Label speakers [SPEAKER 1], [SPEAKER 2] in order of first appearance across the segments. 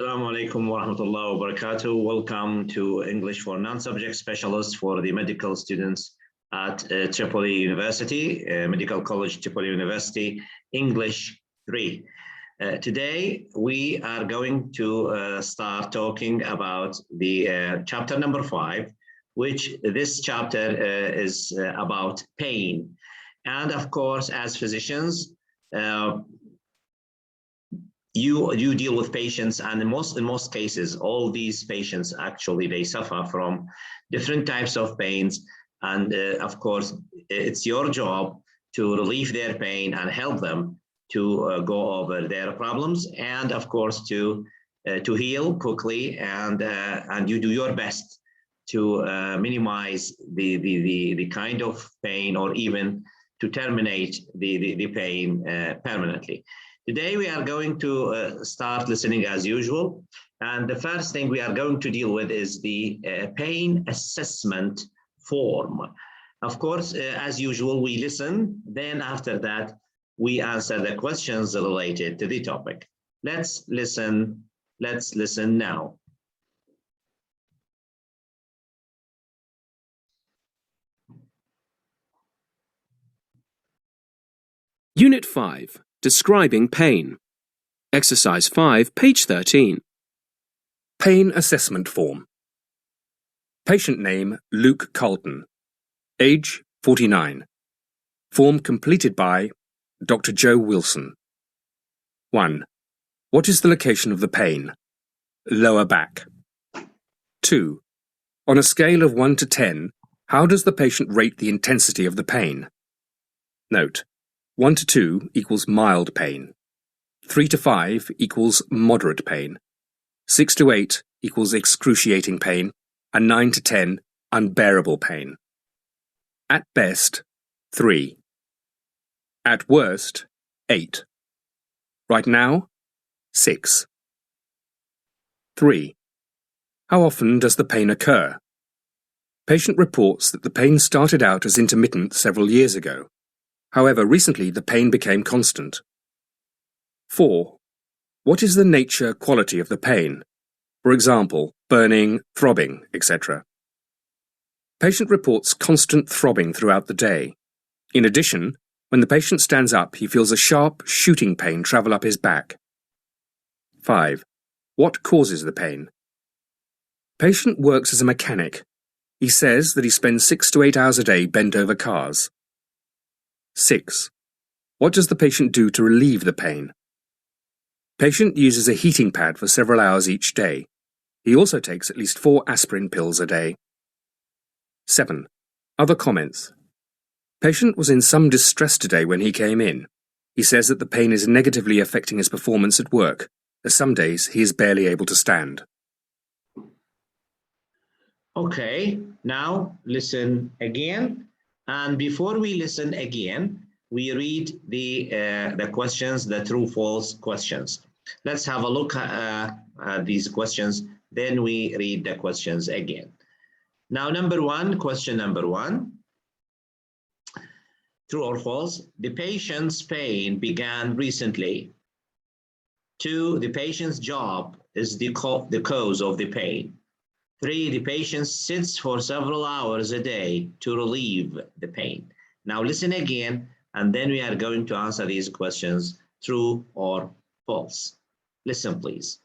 [SPEAKER 1] Assalamu alaikum wa rahmatullahi wa barakatuh. Welcome to English for Non-Subject Specialists for the medical students at Tripoli University, Medical College, Tripoli University, English 3. Today, we are going to start talking about the chapter number 5, which this chapter is about pain. And of course, as physicians, you deal with patients, and in most cases, all these patients actually they suffer from different types of pains, and of course it's your job to relieve their pain and help them to go over their problems, and of course to heal quickly, and you do your best to minimize the kind of pain, or even to terminate the pain permanently. Today, we are going to start listening as usual. And the first thing we are going to deal with is the pain assessment form. Of course, as usual, we listen. Then after that, we answer the questions related to the topic. Let's listen. Let's listen now.
[SPEAKER 2] Unit 5. Describing pain. Exercise 5, page 13.
[SPEAKER 3] Pain assessment form. Patient name Luke Carlton. Age 49. Form completed by Dr. Joe Wilson. 1. What is the location of the pain? Lower back. 2. On a scale of 1 to 10, how does the patient rate the intensity of the pain? Note: 1 to 2 equals mild pain. 3 to 5 equals moderate pain. 6 to 8 equals excruciating pain. And 9 to 10, unbearable pain. At best, 3. At worst, 8. Right now, 6. 3. How often does the pain occur? Patient reports that the pain started out as intermittent several years ago. However, recently the pain became constant. 4. What is the nature, quality of the pain? For example, burning, throbbing, etc. Patient reports constant throbbing throughout the day. In addition, when the patient stands up, he feels a sharp, shooting pain travel up his back. 5. What causes the pain? Patient works as a mechanic. He says that he spends 6 to 8 hours a day bent over cars. 6. What does the patient do to relieve the pain? Patient uses a heating pad for several hours each day. He also takes at least 4 aspirin pills a day. 7. Other comments. Patient was in some distress today when he came in. He says that the pain is negatively affecting his performance at work, as some days he is barely able to stand.
[SPEAKER 1] Okay, now listen again. And before we listen again, we read the questions, the true-false questions. Let's have a look at these questions, then we read the questions again. Now, question number 1. True or false? The patient's pain began recently. 2. The patient's job is the cause of the pain. 3. The patient sits for several hours a day to relieve the pain. Now listen again, and then we are going to answer these questions, true or false. Listen, please.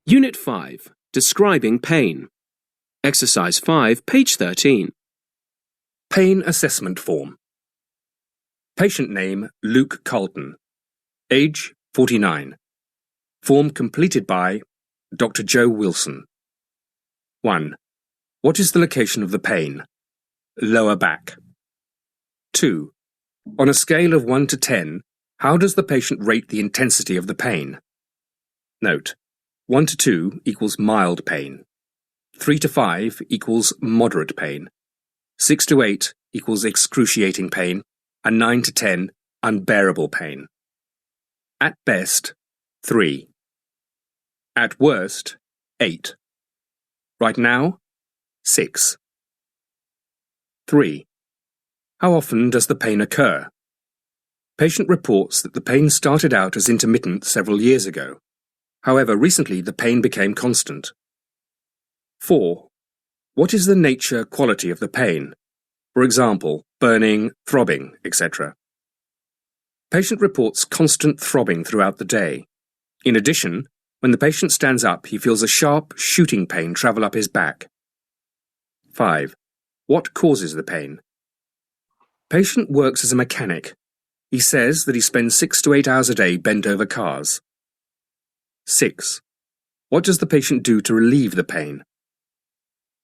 [SPEAKER 2] Unit 5. Describing pain. Exercise 5, page 13.
[SPEAKER 3] Pain assessment form. Patient name Luke Carlton. Age 49. Form completed by Dr. Joe Wilson. 1. What is the location of the pain? Lower back. 2. On a scale of 1 to 10, how does the patient rate the intensity of the pain? Note: 1 to 2 equals mild pain. 3 to 5 equals moderate pain. 6 to 8 equals excruciating pain. And 9 to 10, unbearable pain. At best, 3. At worst, 8. Right now, 6. 3. How often does the pain occur? Patient reports that the pain started out as intermittent several years ago. However, recently the pain became constant. 4. What is the nature, quality of the pain? For example, burning, throbbing, etc. Patient reports constant throbbing throughout the day. In addition, when the patient stands up, he feels a sharp, shooting pain travel up his back. 5. What causes the pain? Patient works as a mechanic. He says that he spends 6 to 8 hours a day bent over cars. 6. What does the patient do to relieve the pain?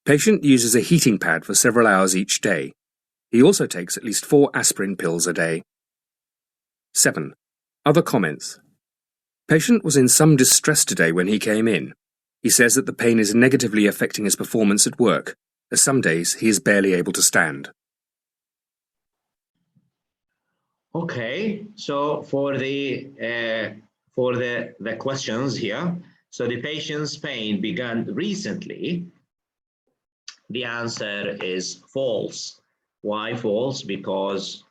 [SPEAKER 3] Patient uses a heating pad for several hours each day. He also takes at least 4 aspirin pills a day. 7. Other comments. Patient was in some distress today when he came in. He says that the pain is negatively affecting his performance at work, as some days he is barely able to stand.
[SPEAKER 1] Okay, so for the questions here, so the patient's pain began recently. The answer is false. Why false? Because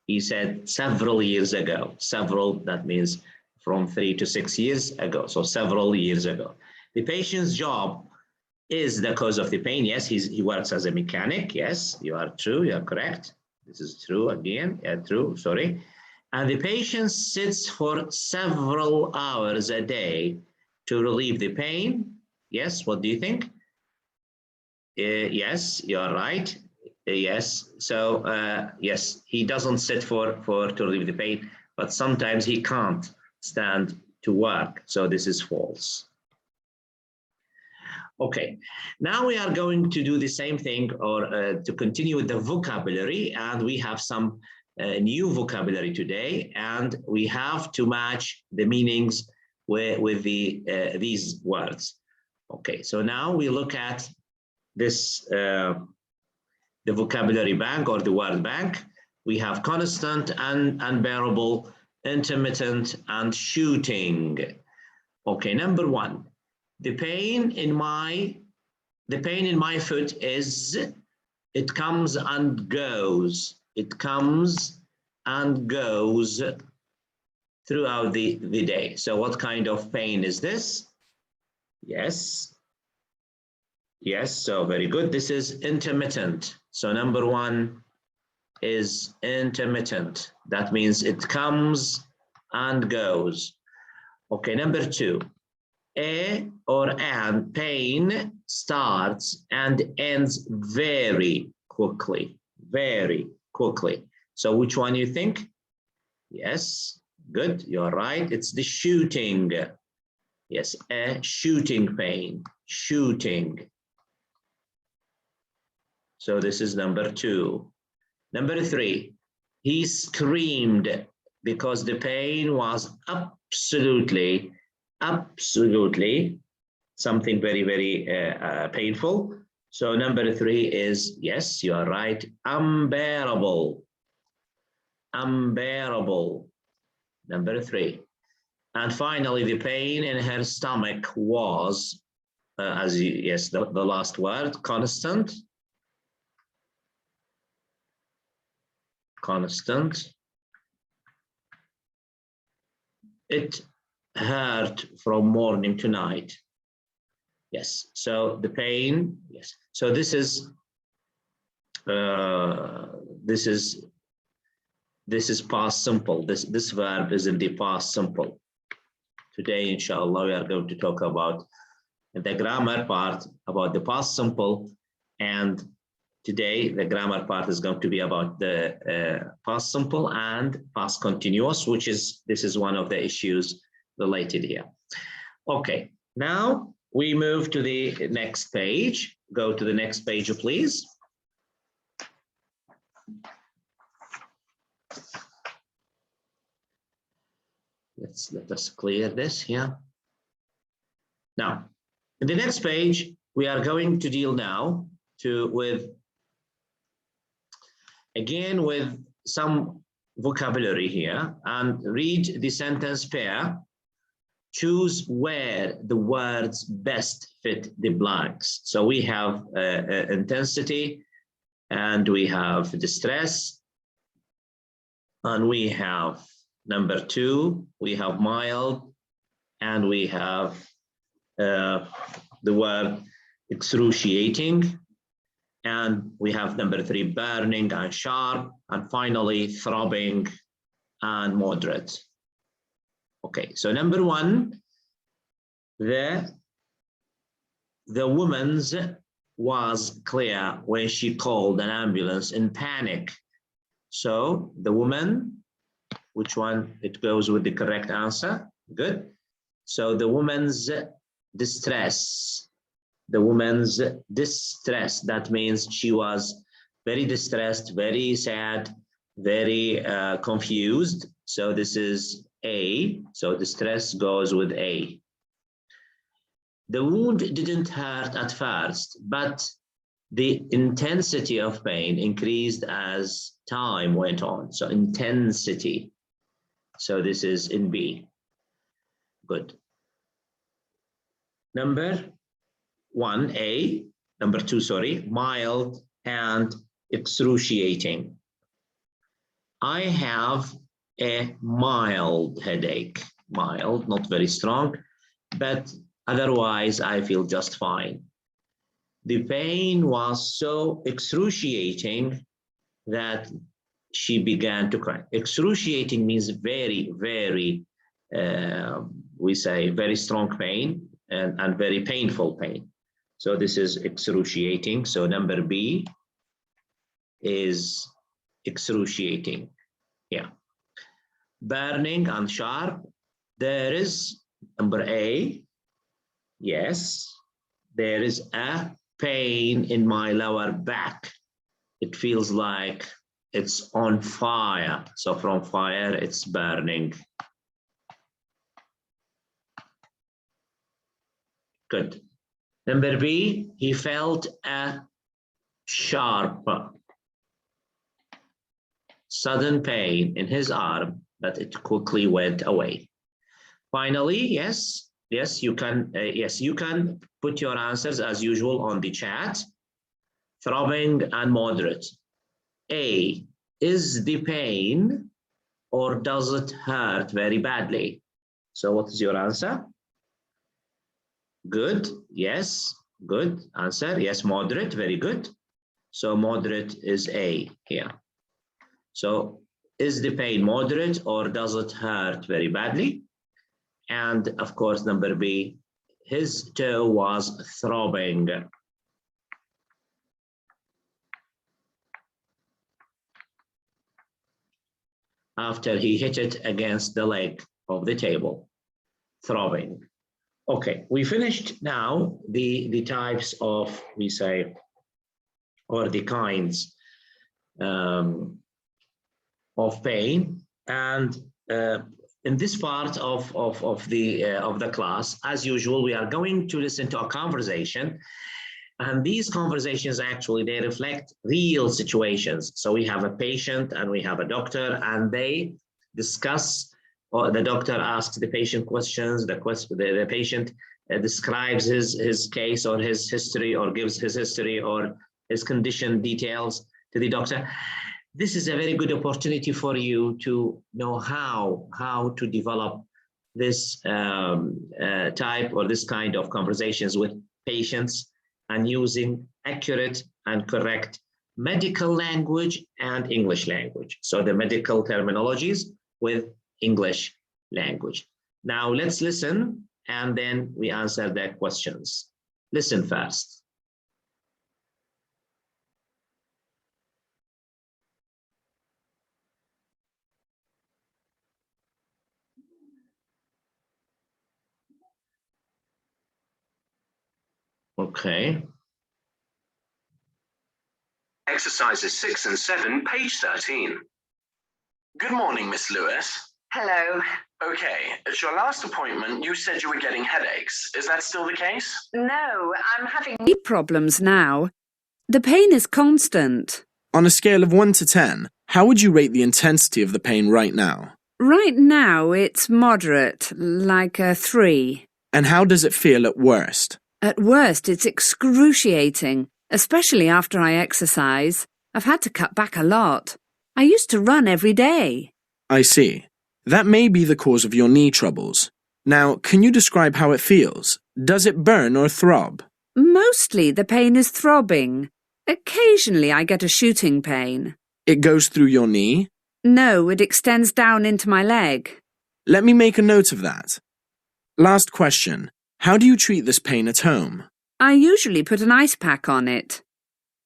[SPEAKER 1] he said several years ago. Several, that means from 3 to 6 years ago. So several years ago. The patient's job is the cause of the pain. Yes, he works as a mechanic. Yes, you are true. You are correct. This is true again. Yeah, true. Sorry. And the patient sits for several hours a day to relieve the pain. Yes, what do you think? Yes, you are right. Yes, so yes, he doesn't sit to relieve the pain, but sometimes he can't stand to work. So this is false. Okay, now we are going to do the same thing, or to continue with the vocabulary, and we have some new vocabulary today, and we have to match the meanings with these words. Okay, so now we look at this, the vocabulary bank or the word bank. We have constant and unbearable, intermittent, and shooting. Okay, number 1. The pain in my foot is, it comes and goes. It comes and goes throughout the day. So what kind of pain is this? Yes. Yes, so very good. This is intermittent. So number 1 is intermittent. That means it comes and goes. Okay, number 2. A or an pain starts and ends very quickly, very quickly. So which one you think? Yes, good, you're right. It's the shooting. Yes, a shooting pain, shooting. So this is number 2. Number 3, he screamed because the pain was absolutely something very, very painful. So number 3 is, yes, you are right, unbearable. Unbearable, number 3. And finally, the pain in her stomach was, yes, the last word, constant. Constant. It hurt from morning to night. Yes, so the pain, yes. So this is past simple. This verb is in the past simple. Today, inshallah, we are going to talk about the grammar part, about the past simple, and today the grammar part is going to be about the past simple and past continuous, this is one of the issues related here. Okay, now we move to the next page. Go to the next page, please. Let us clear this here. Now, in the next page, we are going to deal now with some vocabulary here, and read the sentence pair. Choose where the words best fit the blanks. So we have intensity, and we have distress, And we have number 2, we have mild, and we have the word excruciating. And we have number 3, burning and sharp, and finally throbbing and moderate. Okay, so number 1, the woman's was clear when she called an ambulance in panic. So the woman, which one? It goes with the correct answer. Good. So the woman's distress. The woman's distress. That means she was very distressed, very sad, very confused. So this is A. So distress goes with A. The wound didn't hurt at first, but the intensity of pain increased as time went on. So intensity. So this is in B. Good. Number 1A, number 2, sorry, mild and excruciating. I have a mild headache. Mild, not very strong, but otherwise I feel just fine. The pain was so excruciating that she began to cry. Excruciating means very, very, we say very strong pain and very painful pain. So this is excruciating. So number B is excruciating. Yeah. Burning and sharp. There is number A. Yes, there is a pain in my lower back. It feels like it's on fire. So from fire, it's burning. Good. Number B, he felt a sharp, sudden pain in his arm, but it quickly went away. Finally, yes, you can put your answers as usual on the chat. Throbbing and moderate. A, is the pain or does it hurt very badly? So what is your answer? Good, yes, good answer. Yes, moderate, very good. So moderate is A here. So is the pain moderate or does it hurt very badly? And of course, number B, his toe was throbbing. After he hit it against the leg of the table, throbbing. Okay, we finished now the types of, we say, or the kinds of pain. And in this part of the class, as usual, we are going to listen to a conversation. And these conversations actually, they reflect real situations. So we have a patient and we have a doctor, and they discuss, or the doctor asks the patient questions, the patient describes his case or his history, or gives his history or his condition details to the doctor. This is a very good opportunity for you to know how to develop this type or this kind of conversations with patients, and using accurate and correct medical language and English language. So the medical terminologies with English language. Now let's listen, and then we answer their questions. Listen first. Okay.
[SPEAKER 2] Exercises 6 and 7, page 13. Good morning, Miss Lewis.
[SPEAKER 4] Hello.
[SPEAKER 2] Okay, at your last appointment, you said you were getting headaches. Is that still the case?
[SPEAKER 4] No, I'm having knee problems now. The pain is constant.
[SPEAKER 5] On a scale of 1 to 10, how would you rate the intensity of the pain right now?
[SPEAKER 4] Right now, it's moderate, like a 3.
[SPEAKER 5] And how does it feel at worst?
[SPEAKER 4] At worst, it's excruciating, especially after I exercise. I've had to cut back a lot. I used to run every day.
[SPEAKER 5] I see. That may be the cause of your knee troubles. Now, can you describe how it feels? Does it burn or throb?
[SPEAKER 4] Mostly the pain is throbbing. Occasionally I get a shooting pain.
[SPEAKER 5] It goes through your knee?
[SPEAKER 4] No, it extends down into my leg.
[SPEAKER 5] Let me make a note of that. Last question. How do you treat this pain at home?
[SPEAKER 4] I usually put an ice pack on it.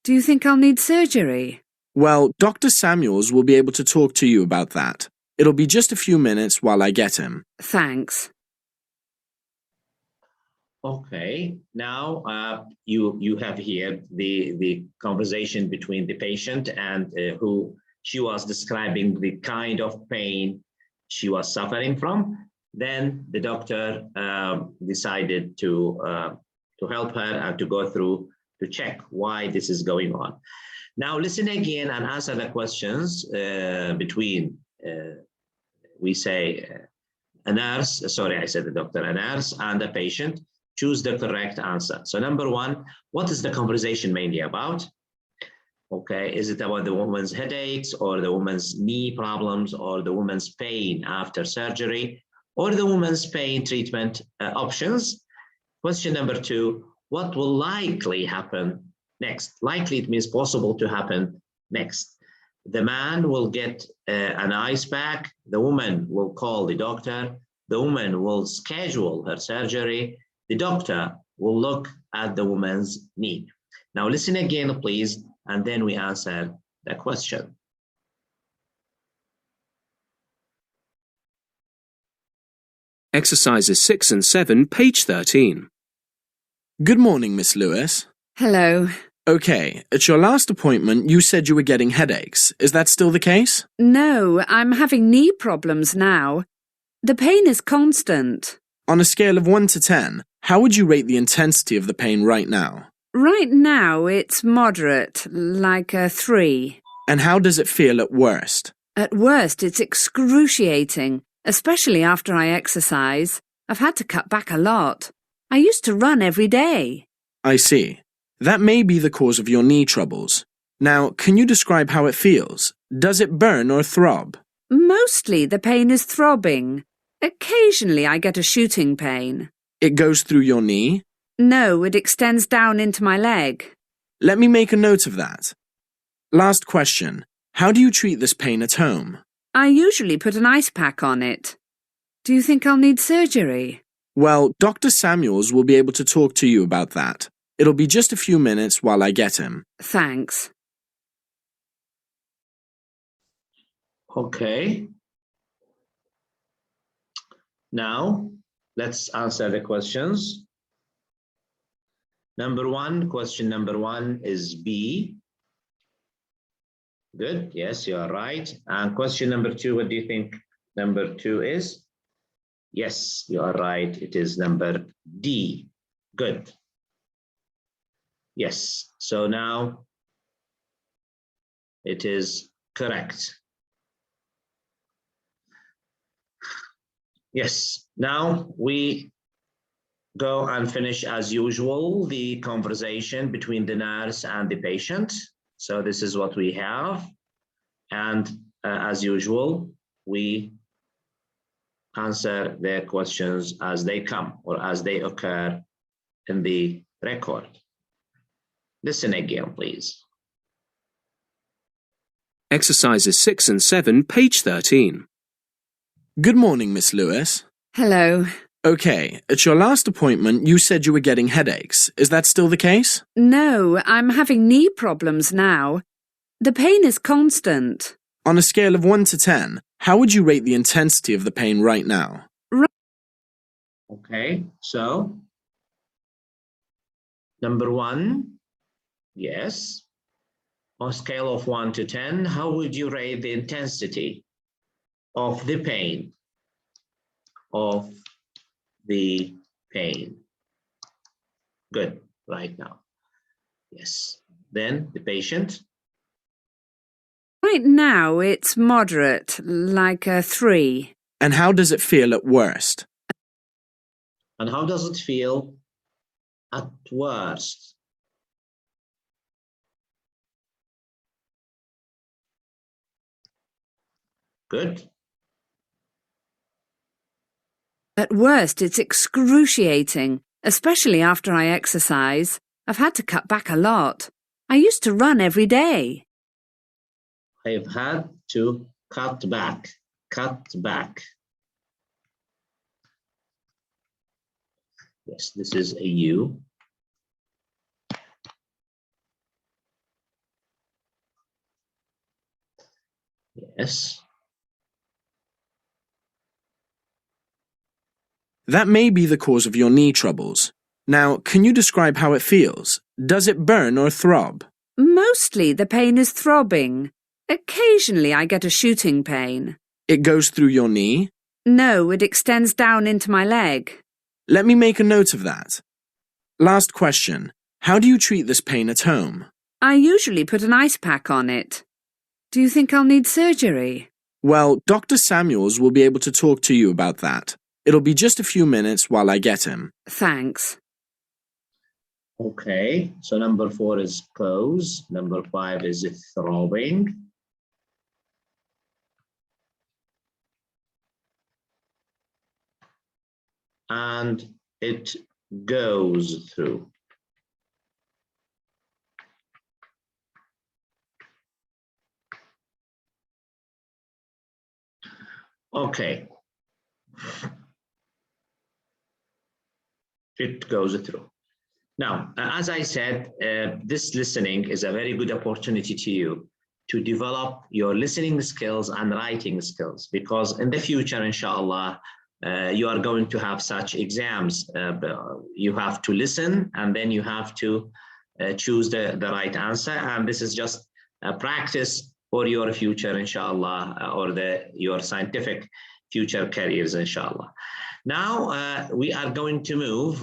[SPEAKER 4] Do you think I'll need surgery?
[SPEAKER 5] Well, Dr. Samuels will be able to talk to you about that. It'll be just a few minutes while I get him.
[SPEAKER 4] Thanks.
[SPEAKER 1] Okay, now you have here the conversation between the patient and who she was describing the kind of pain she was suffering from. Then the doctor decided to help her and to go through to check why this is going on. Now listen again and answer the questions between we say a nurse, sorry, I said the doctor, a nurse and a patient. Choose the correct answer. So number one, what is the conversation mainly about? Okay, is it about the woman's headaches or the woman's knee problems or the woman's pain after surgery or the woman's pain treatment options? Question number two, what will likely happen next? Likely, it means possible to happen next. The man will get an ice pack. The woman will call the doctor. The woman will schedule her surgery. The doctor will look at the woman's knee. Now listen again, please, and then we answer the question.
[SPEAKER 3] Exercises 6 and 7, page 13.
[SPEAKER 5] Good morning, Miss Lewis.
[SPEAKER 4] Hello.
[SPEAKER 5] Okay, at your last appointment, you said you were getting headaches. Is that still the case?
[SPEAKER 4] No, I'm having knee problems now. The pain is constant.
[SPEAKER 5] On a scale of 1 to 10, how would you rate the intensity of the pain right now?
[SPEAKER 4] Right now it's moderate, like a 3.
[SPEAKER 5] And how does it feel at worst?
[SPEAKER 4] At worst, it's excruciating, especially after I exercise. I've had to cut back a lot. I used to run every day.
[SPEAKER 5] I see. That may be the cause of your knee troubles. Now, can you describe how it feels? Does it burn or throb?
[SPEAKER 4] Mostly the pain is throbbing. Occasionally I get a shooting pain.
[SPEAKER 5] It goes through your knee?
[SPEAKER 4] No, it extends down into my leg.
[SPEAKER 5] Let me make a note of that. Last question. How do you treat this pain at home?
[SPEAKER 4] I usually put an ice pack on it. Do you think I'll need surgery?
[SPEAKER 5] Well, Dr. Samuels will be able to talk to you about that. It'll be just a few minutes while I get him.
[SPEAKER 4] Thanks.
[SPEAKER 1] Okay. Now, let's answer the questions. Question number one is B. Good, yes, you are right. And question number two, what do you think number two is? Yes, you are right, it is number D. Good. Yes, so now it is correct. Yes, now we go and finish as usual the conversation between the nurse and the patient. So this is what we have. And as usual, we answer their questions as they come or as they occur in the record. Listen again, please.
[SPEAKER 3] Exercises 6 and 7, page 13.
[SPEAKER 5] Good morning, Miss Lewis.
[SPEAKER 4] Hello.
[SPEAKER 5] Okay, at your last appointment, you said you were getting headaches. Is that still the case?
[SPEAKER 4] No, I'm having knee problems now. The pain is constant.
[SPEAKER 5] On a scale of 1 to 10, how would you rate the intensity of the pain right now?
[SPEAKER 1] Okay, so number one, yes. On a scale of 1 to 10, how would you rate the intensity of the pain? Good, right now. Yes. Then the patient.
[SPEAKER 4] Right now it's moderate, like a 3.
[SPEAKER 5] And how does it feel at worst?
[SPEAKER 1] And how does it feel at worst? Good.
[SPEAKER 4] At worst, it's excruciating, especially after I exercise. I've had to cut back a lot. I used to run every day.
[SPEAKER 1] I've had to cut back. Yes, this is a U. Yes.
[SPEAKER 5] That may be the cause of your knee troubles. Now, can you describe how it feels? Does it burn or throb?
[SPEAKER 4] Mostly the pain is throbbing. Occasionally I get a shooting pain.
[SPEAKER 5] It goes through your knee?
[SPEAKER 4] No, it extends down into my leg.
[SPEAKER 5] Let me make a note of that. Last question. How do you treat this pain at home?
[SPEAKER 4] I usually put an ice pack on it. Do you think I'll need surgery?
[SPEAKER 5] Well, Dr. Samuels will be able to talk to you about that. It'll be just a few minutes while I get him.
[SPEAKER 4] Thanks.
[SPEAKER 1] Okay, so number 4 is close. Number 5 is throbbing. And it goes through. Okay. It goes through. Now, as I said, this listening is a very good opportunity to you to develop your listening skills and writing skills, because in the future, inshallah, you are going to have such exams. You have to listen, and then you have to choose the right answer. And this is just a practice for your future, inshallah, or your scientific future careers, inshallah. Now we are going to move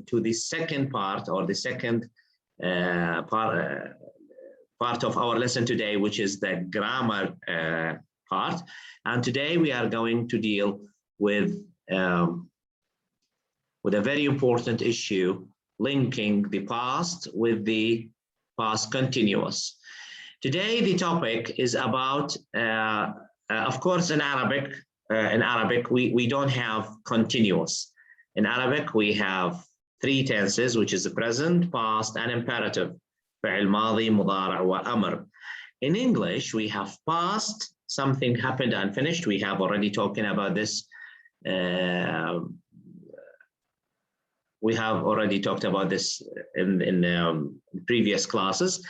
[SPEAKER 1] to the second part, or the second part of our lesson today, which is the grammar part. And today we are going to deal with a very important issue, linking the past with the past continuous. Today the topic is about, of course, in Arabic. We don't have continuous. In Arabic, we have 3 tenses, which is the present, past, and imperative. فعل ماضي, مضارع, وأمر. In English, we have past, something happened and finished. We have already talking about this. We have already talked about this in previous classes.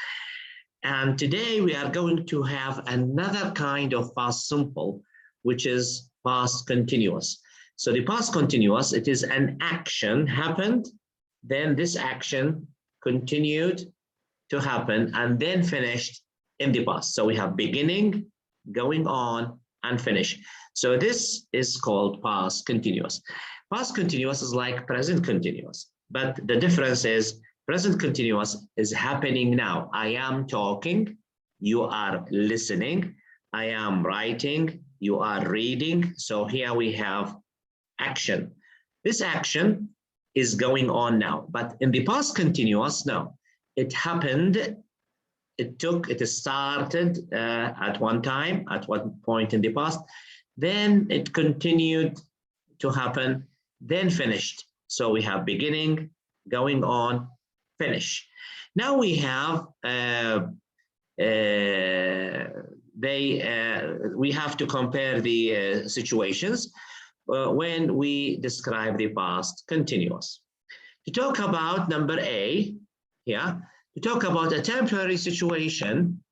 [SPEAKER 1] And today we are going to have another kind of past simple, which is past continuous. So the past continuous, it is an action happened, then this action continued to happen and then finished in the past. So we have beginning, going on, and finish. So this is called past continuous. Past continuous is like present continuous, but the difference is present continuous is happening now. I am talking, you are listening, I am writing, you are reading. So here we have action. This action is going on now, but in the past continuous, no. It happened, it started at one time, at one point in the past, then it continued to happen, then finished. So we have beginning, going on, finish. Now we have we have to compare the situations when we describe the past continuous. To talk about number A, to talk about a temporary situation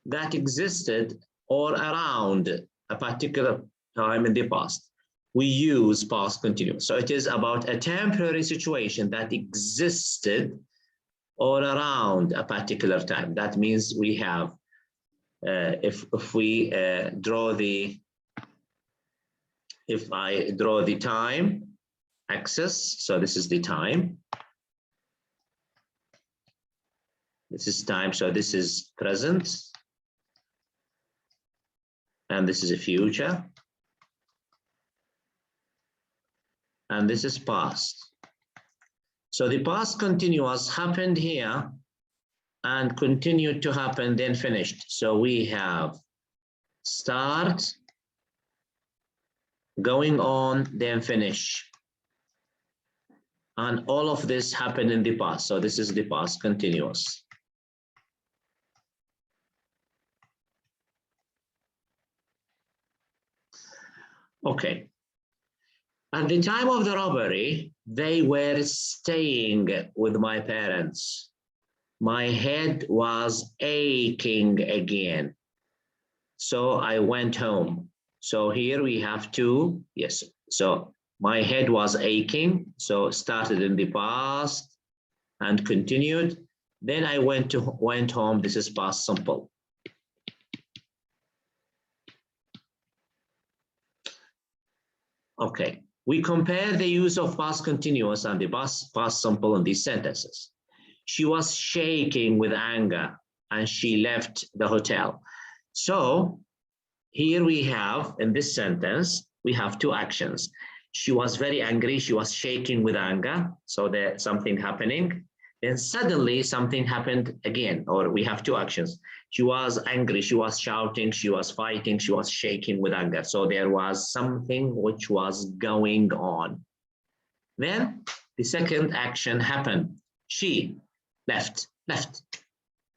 [SPEAKER 1] that existed or around a particular time in the past, we use past continuous. So it is about a temporary situation that existed or around a particular time. That means we have, if I draw the time axis, so this is the time. This is time, so this is present. And this is a future. And this is past. So the past continuous happened here and continued to happen, then finished. So we have start, going on, then finish. And all of this happened in the past. So this is the past continuous. Okay. At the time of the robbery, they were staying with my parents. My head was aching again. So I went home. So here we have two, yes. So my head was aching. So started in the past and continued. Then I went home. This is past simple. Okay, we compare the use of past continuous and the past simple in these sentences. She was shaking with anger and she left the hotel. So here we have, in this sentence, we have two actions. She was very angry, she was shaking with anger, so there's something happening. Then suddenly something happened again, or we have two actions. She was angry, she was shouting, she was fighting, she was shaking with anger. So there was something which was going on. Then the second action happened. She left.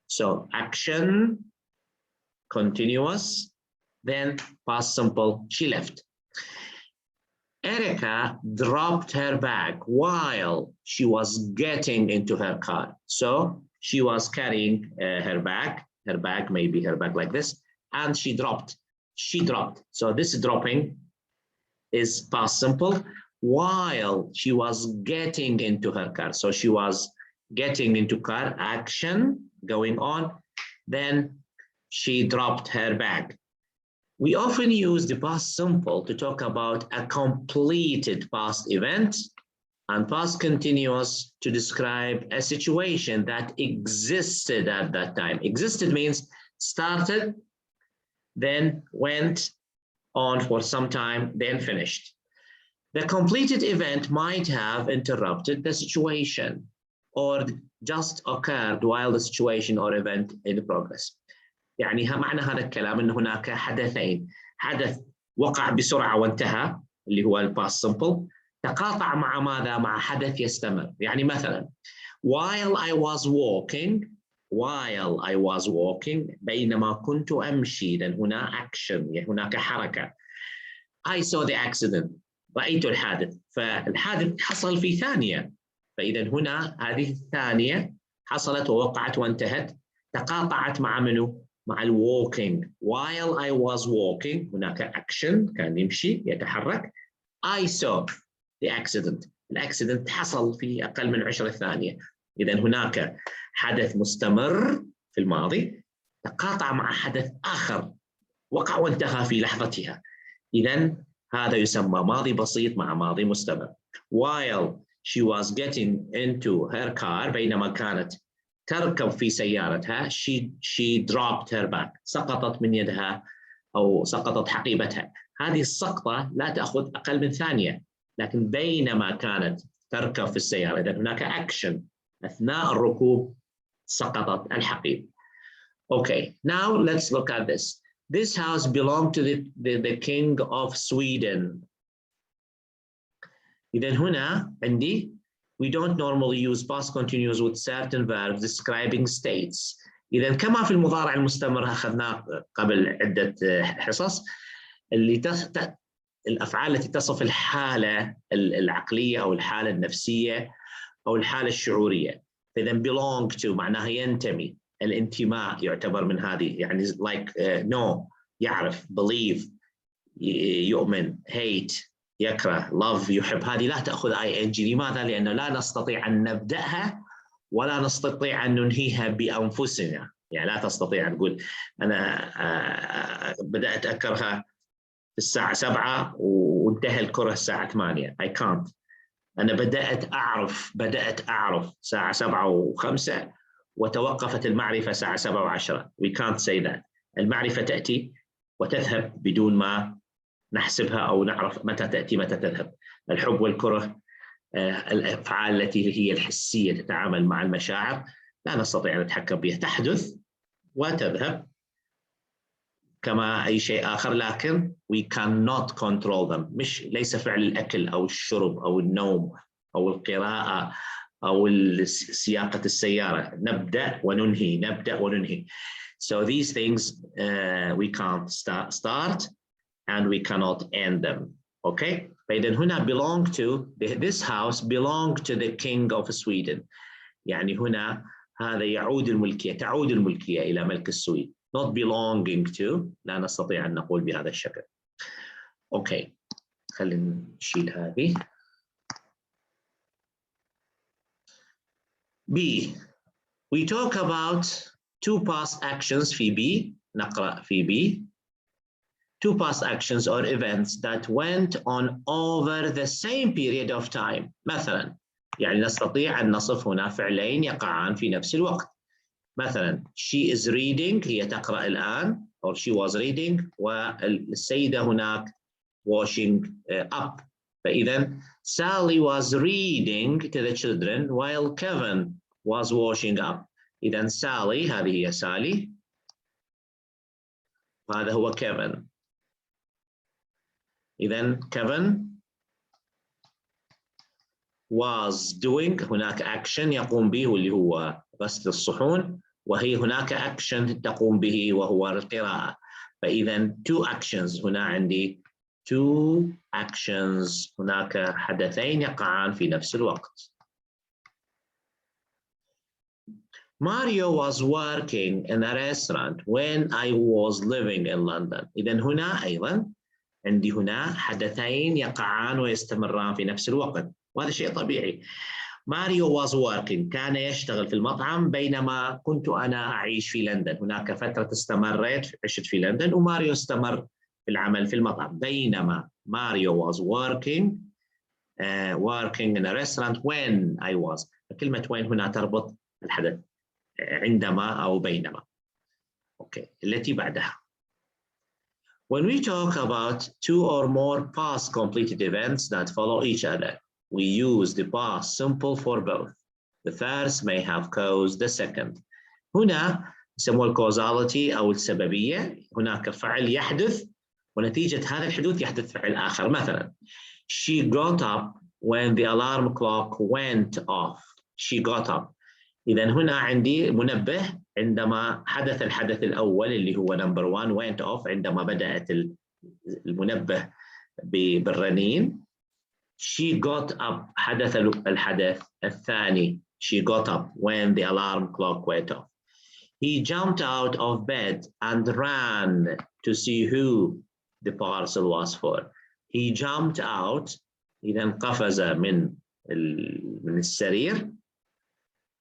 [SPEAKER 1] So action, continuous, then past simple, she left. Erica dropped her bag while she was getting into her car. So she was carrying her bag maybe her bag like this, and she dropped. So this dropping is past simple while she was getting into her car. So she was getting into car, action going on, then she dropped her bag. We often use the past simple to talk about a completed past event and past continuous to describe a situation that existed at that time. Existed means started, then went on for some time, then finished. The completed event might have interrupted the situation or just occurred while the situation or event in progress. يعني معنى هذا الكلام أن هناك حدثين، حدث وقع بسرعة وانتهى اللي هو الباست simple، تقاطع مع ماذا؟ مع حدث يستمر. يعني مثلا while I was walking بينما كنت أمشي، إذن هنا action، يعني هناك حركة. I saw the accident، رأيت الحادث، فالحادث حصل في ثانية، فإذا هنا هذه الثانية حصلت ووقعت وانتهت، تقاطعت مع منو؟ مع walking. While I was walking هناك action كان يمشي يتحرك. I saw the accident. الأكسيدنت حصل في أقل من 10 ثانية. إذا هناك حدث مستمر في الماضي تقاطع مع حدث آخر وقع وانتهى في لحظتها. إذا هذا يسمى ماضي بسيط مع ماضي مستمر. While she was getting into her car بينما كانت تركب في سيارتها she dropped her bag. سقطت من يدها أو سقطت حقيبتها. هذه السقطة لا تأخذ أقل من ثانية، لكن بينما كانت تركب في السيارة إذا هناك action أثناء الركوب سقطت الحقيبة. Okay, now let's look at this. This house belonged to the king of Sweden. إذا هنا عندي we don't normally use past continuous with certain verbs describing states. إذا كما في المضارع المستمر أخذناه قبل عدة حصص اللي الأفعال التي تصف الحالة العقلية أو الحالة النفسية أو الحالة الشعورية. إذا belong to معناها ينتمي، الانتماء يعتبر من هذه، يعني like know يعرف، believe يؤمن، hate يكره، love يحب. هذه لا تأخذ ing. لماذا؟ لأنه لا نستطيع أن نبدأها ولا نستطيع أن ننهيها بأنفسنا. يعني لا تستطيع أن تقول أنا بدأت أكرهها الساعة 7 وانتهى الكره الساعة 8. I can't. أنا بدأت أعرف الساعة 7:05 وتوقفت المعرفة الساعة 7:10. We can't say that. المعرفة تأتي وتذهب بدون ما نحسبها أو نعرف متى تأتي متى تذهب. الحب والكره الأفعال التي هي الحسية تتعامل مع المشاعر لا نستطيع أن نتحكم بها، تحدث وتذهب كما أي شيء آخر، لكن we cannot control them. ليس فعل الأكل أو الشرب أو النوم أو القراءة أو سياقة السيارة. نبدأ وننهي، نبدأ وننهي. So these things we can't start and we cannot end them. Okay? فإذا هنا belong to, this house belonged to the king of Sweden. يعني هنا هذا يعود الملكية، تعود الملكية إلى ملك السويد. Not belonging to، لا نستطيع أن نقول بهذا الشكل. Okay. خلينا نشيل هذه. B. We talk about two past actions في B. نقرأ في B. Two past actions or events that went on over the same period of time. مثلا يعني نستطيع أن نصف هنا فعلين يقعان في نفس الوقت. مثلا she is reading، هي تقرأ الآن، or she was reading، والسيدة هناك washing up. فإذا Sally was reading to the children while Kevin was washing up. إذا Sally، هذه هي سالي، وهذا هو كيفن. إذا Kevin was doing، هناك action يقوم به واللي هو غسل الصحون، وهي هناك action تقوم به وهو القراءة. فإذا two actions، هنا عندي two actions، هناك حدثين يقعان في نفس الوقت. Mario was working in a restaurant when I was living in London. إذا هنا أيضا عندي هنا حدثين يقعان ويستمران في نفس الوقت، وهذا شيء طبيعي. ماريو was working، كان يشتغل في المطعم بينما كنت أنا أعيش في لندن. هناك فترة استمريت عشت في لندن وماريو استمر في العمل في المطعم. بينما ماريو was working in a restaurant when I was. كلمة when هنا تربط الحدث عندما أو بينما. أوكي، التي بعدها. When we talk about two or more past completed events that follow each other, we use the past simple for both. The first may have caused the second. هنا يسموه causality أو السببية. هناك فعل يحدث ونتيجة هذا الحدوث يحدث فعل آخر. مثلا she got up when the alarm clock went off. She got up. إذا هنا عندي منبه عندما حدث الحدث الأول اللي هو number one went off، عندما بدأت المنبه بالرنين. She got up حدث الحدث الثاني. She got up when the alarm clock went off. He jumped out of bed and ran to see who the parcel was for. He jumped out، إذا قفز من السرير،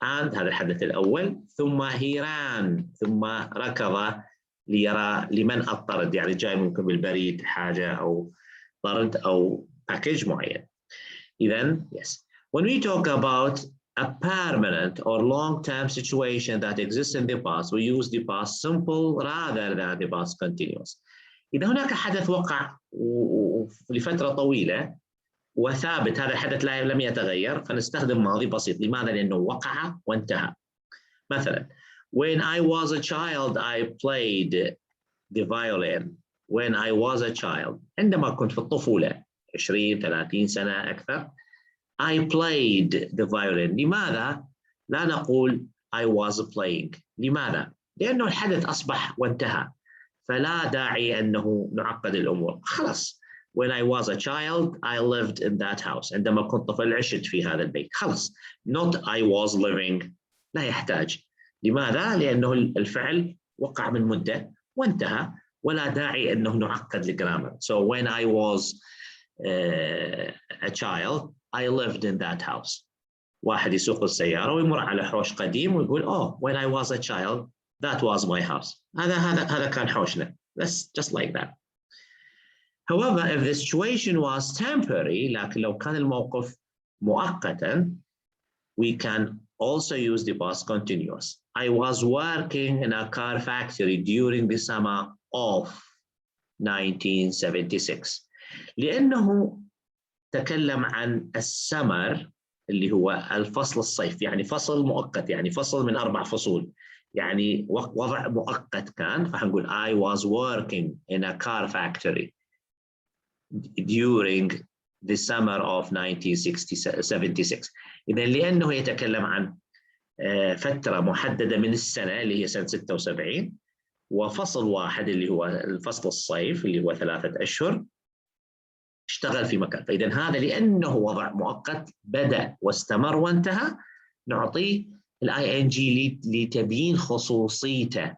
[SPEAKER 1] and هذا الحدث الأول. ثم he ran، ثم ركض ليرى لمن الطرد، يعني جاي ممكن بالبريد حاجة أو طرد أو package معين. إذا yes. When we talk about a permanent or long-term situation that exists in the past, we use the past simple rather than the past continuous. إذا هناك حدث وقع لفترة طويلة وثابت، هذا الحدث لم يتغير، فنستخدم ماضي بسيط. لماذا؟ لأنه وقع وانتهى. مثلا when I was a child I played the violin. When I was a child، عندما كنت في الطفولة 20-30 سنة أكثر، I played the violin. لماذا لا نقول I was playing؟ لماذا؟ لأنه الحدث أصبح وانتهى، فلا داعي أنه نعقد الأمور. خلص when I was a child I lived in that house. عندما كنت طفل عشت في هذا البيت. خلص not I was living، لا يحتاج. لماذا؟ لأنه الفعل وقع من مدة وانتهى، ولا داعي أنه نعقد الجرامر. So when I was a child I lived in that house. واحد يسوق السيارة ويمر على حوش قديم ويقول oh when I was a child that was my house. هذا كان حوشنا. That's just like that. However, if the situation was temporary، لكن لو كان الموقف مؤقتا، we can also use the past continuous. I was working in a car factory during the summer of 1976. لأنه تكلم عن السمر اللي هو الفصل الصيف، يعني فصل مؤقت، يعني فصل من 4 فصول. يعني وضع مؤقت كان، فحنقول I was working in a car factory during the summer of 1976. إذا لأنه يتكلم عن فترة محددة من السنة اللي هي سنة 76 وفصل واحد اللي هو الفصل الصيف اللي هو 3 أشهر اشتغل في مكان. فإذا هذا لأنه وضع مؤقت بدأ واستمر وانتهى، نعطيه الاي ان جي لتبيين خصوصيته،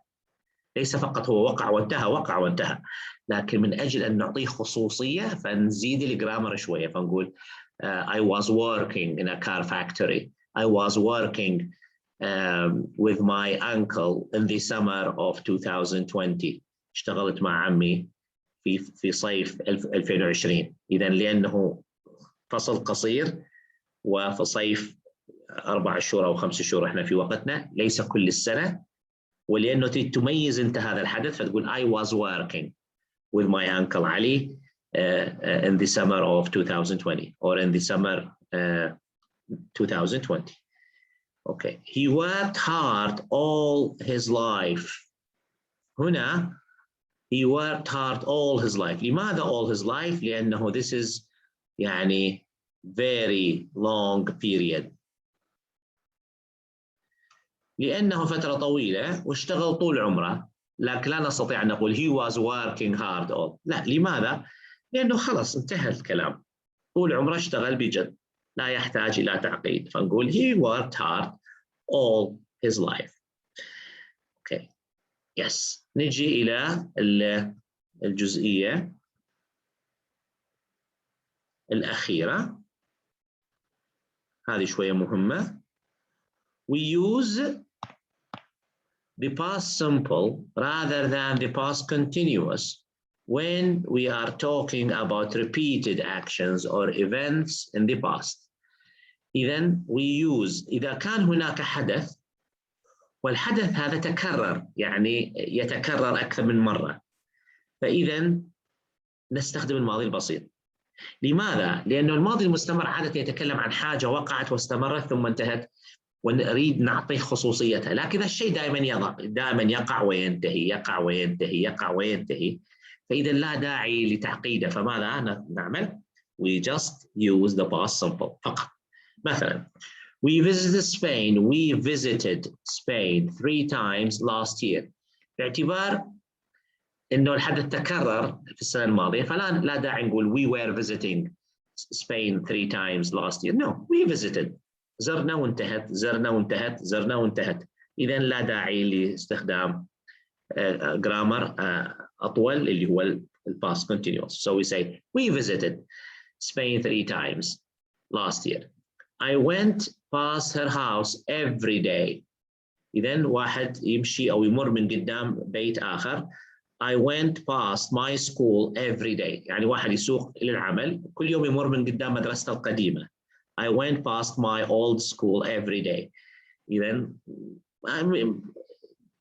[SPEAKER 1] ليس فقط هو وقع وانتهى وقع وانتهى، لكن من أجل أن نعطيه خصوصية فنزيد الجرامر شوية، فنقول I was working in a car factory. I was working with my uncle in the summer of 2020. اشتغلت مع عمي في صيف 2020. إذا لأنه فصل قصير وفي صيف 4 شهور أو 5 شهور إحنا في وقتنا، ليس كل السنة، ولأنه تميز أنت هذا الحدث فتقول I was working with my uncle Ali in the summer of 2020 or in the summer 2020. Okay. He worked hard all his life. هنا he worked hard all his life. لماذا all his life؟ لأنه this is يعني very long period. لأنه فترة طويلة واشتغل طول عمره، لكن لا نستطيع أن نقول he was working hard all. لا، لماذا؟ لأنه خلص انتهى الكلام، طول عمره اشتغل بجد، لا يحتاج إلى تعقيد، فنقول he worked hard all his life. Okay. Yes. نجي إلى الجزئية الأخيرة، هذه شوية مهمة. We use the past simple rather than the past continuous when we are talking about repeated actions or events in the past. إذن we use إذا كان هناك حدث والحدث هذا تكرر، يعني يتكرر أكثر من مرة، فإذا نستخدم الماضي البسيط. لماذا؟ لأنه الماضي المستمر عادة يتكلم عن حاجة وقعت واستمرت ثم انتهت ونريد نعطيه خصوصيتها، لكن الشيء دائما يقع وينتهي، يقع وينتهي، يقع وينتهي، فإذا لا داعي لتعقيده. فماذا نعمل؟ We just use the past simple فقط. مثلا we visited Spain 3 times last year. باعتبار إنه الحدث تكرر في السنة الماضية فلا داعي نقول we were visiting Spain 3 times last year. No, we visited. زرنا وانتهت، زرنا وانتهت، زرنا وانتهت. إذن لا داعي لاستخدام grammar أطول اللي هو past continuous. So we say we visited Spain 3 times last year. I went past her house every day. إذن واحد يمشي أو يمر من قدام بيت آخر. I went past my school every day. يعني واحد يسوق إلى العمل كل يوم يمر من قدام مدرسته القديمة. I went past my old school every day. إذن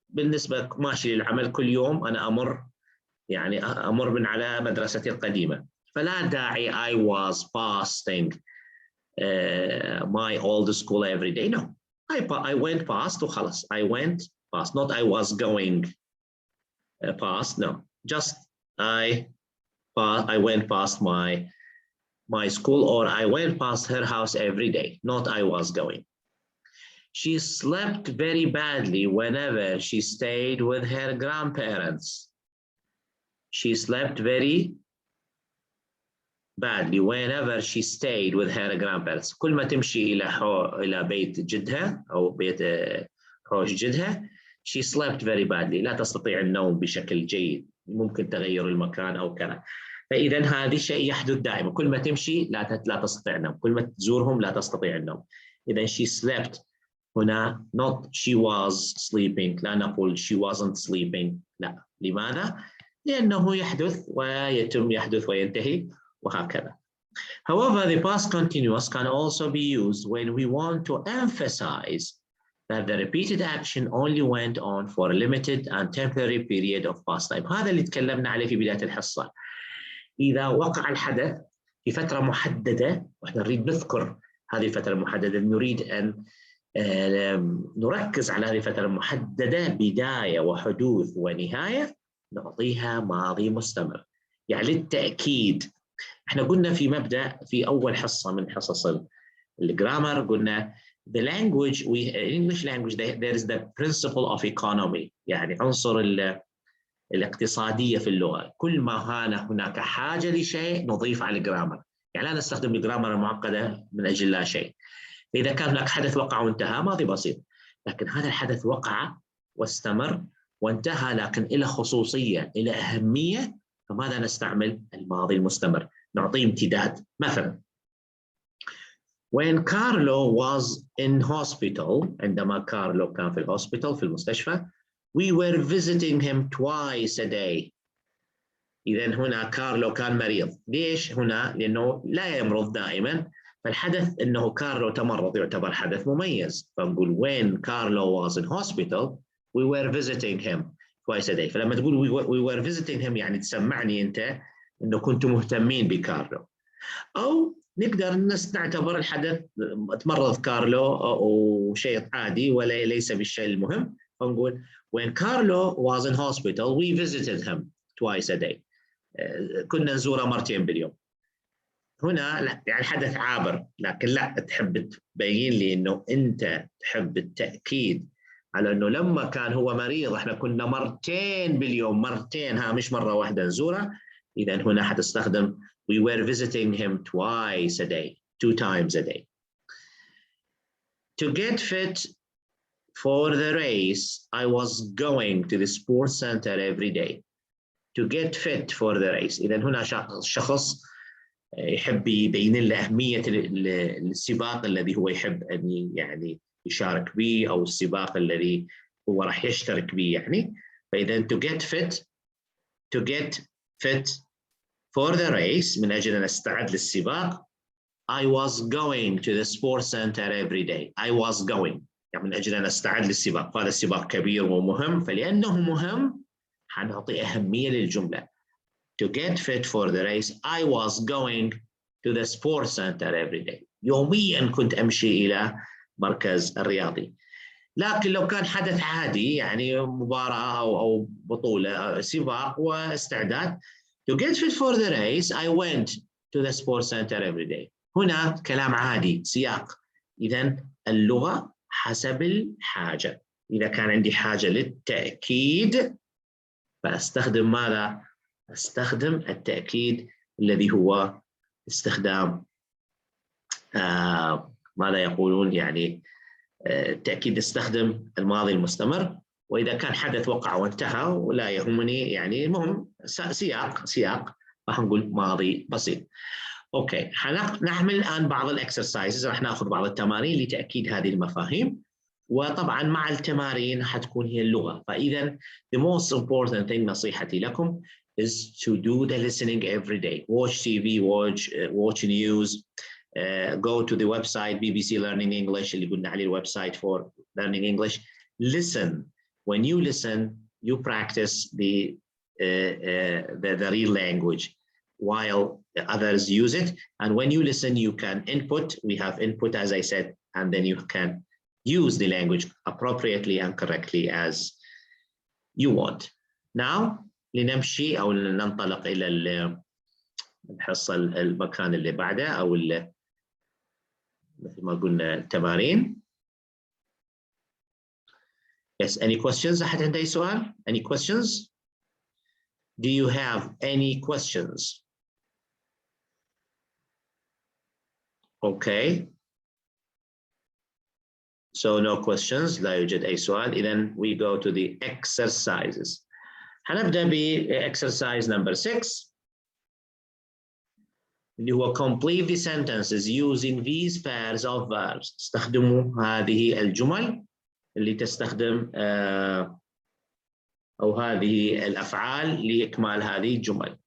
[SPEAKER 1] بالنسبة ماشي للعمل كل يوم أنا أمر من على مدرستي القديمة، فلا داعي I was passing my old school every day. No, I went past وخلص. I went past, not I was going past. No, just I went past my school, or I went past her house every day, not I was going. She slept very badly whenever she stayed with her grandparents. She slept very badly whenever she stayed with her grandparents. كل ما تمشي إلى بيت جدها أو بيت حوش جدها she slept very badly. لا تستطيع النوم بشكل جيد، ممكن تغير المكان أو كذا. فإذا هذا شيء يحدث دائما، كل ما تمشي لا تستطيع النوم، كل ما تزورهم لا تستطيع النوم. إذا she slept هنا not she was sleeping، لا نقول she wasn't sleeping، لا. لماذا؟ لأنه يحدث يحدث وينتهي وهكذا. However, the past continuous can also be used when we want to emphasize that the repeated action only went on for a limited and temporary period of past time. هذا اللي تكلمنا عليه في بداية الحصة. إذا وقع الحدث في فترة محددة، وإحنا نريد نذكر هذه الفترة المحددة، نريد أن نركز على هذه الفترة المحددة بداية وحدوث ونهاية، نعطيها ماضي مستمر. يعني للتأكيد احنا قلنا في مبدأ في أول حصة من حصص الجرامر، قلنا the language English language there is the principle of economy، يعني عنصر الاقتصادية في اللغة. كل ما كان هناك حاجة لشيء نضيف على الجرامر، يعني لا نستخدم الجرامر المعقدة من أجل لا شيء. إذا كان هناك حدث وقع وانتهى ماضي بسيط، لكن هذا الحدث وقع واستمر وانتهى لكن إلى خصوصية إلى أهمية، فماذا نستعمل؟ الماضي المستمر، نعطيه امتداد. مثلا when Carlo was in hospital، عندما كارلو كان في الهوسبيتال في المستشفى، we were visiting him twice a day. إذا هنا كارلو كان مريض. ليش هنا؟ لأنه لا يمرض دائما، فالحدث أنه كارلو تمرض يعتبر حدث مميز، فنقول when Carlo was in hospital we were visiting him twice a day. فلما تقول we were visiting him يعني تسمعني أنت أنه كنتم مهتمين بكارلو. أو نقدر نعتبر الحدث تمرض كارلو وشيء عادي ولا ليس بالشيء المهم، فنقول when Carlo was in hospital we visited him twice a day. كنا نزوره مرتين باليوم. هنا لا، يعني حدث عابر، لكن لا تحب تبين لي انه انت تحب التأكيد على انه لما كان هو مريض احنا كنا مرتين باليوم، مرتين، مش مرة واحدة نزوره. اذا هنا حتستخدم we were visiting him twice a day, 2 times a day. To get fit for the race I was going to the sports center every day. To get fit for the race، إذا هنا شخص يحب يبين له أهمية السباق الذي هو يحب أن يعني يشارك به، أو السباق الذي هو راح يشترك به يعني. فإذا to get fit for the race من أجل أن أستعد للسباق، I was going to the sports center every day. I was going يعني من أجل أن أستعد للسباق، هذا السباق كبير ومهم، فلأنه مهم حنعطي أهمية للجملة. To get fit for the race I was going to the sports center every day. يوميا كنت أمشي إلى مركز الرياضي. لكن لو كان حدث عادي يعني مباراة أو بطولة سباق واستعداد، to get fit for the race I went to the sports center every day. هنا كلام عادي سياق. إذن اللغة حسب الحاجة. إذا كان عندي حاجة للتأكيد فأستخدم ماذا؟ أستخدم التأكيد الذي هو استخدام ماذا يقولون يعني التأكيد استخدم الماضي المستمر. وإذا كان حدث وقع وانتهى ولا يهمني يعني المهم سياق راح نقول ماضي بسيط. أوكي، نعمل الآن بعض الإكسرسايزز، راح ناخذ بعض التمارين لتأكيد هذه المفاهيم، وطبعا مع التمارين حتكون هي اللغة. فإذا the most important thing نصيحتي لكم is to do the listening every day. Watch TV, watch news, go to the website BBC Learning English اللي قلنا عليه الويب سايت for learning English. Listen. When you listen, you practice the real language while others use it. And when you listen, you can input. We have input, as I said, and then you can use the language appropriately and correctly as you want. Now, لنمشي أو ننطلق إلى الحصة المكان اللي بعده أو مثل ما قلنا التمارين. Yes, any questions؟ أحد عنده أي سؤال؟ Any questions? Do you have any questions? Okay. So no questions. لا يوجد أي سؤال. إذن we go to the exercises. هنبدأ ب exercise number 6 اللي هو complete the sentences using these pairs of verbs. استخدموا هذه الجمل اللي تستخدم أو هذه الأفعال لإكمال هذه الجمل.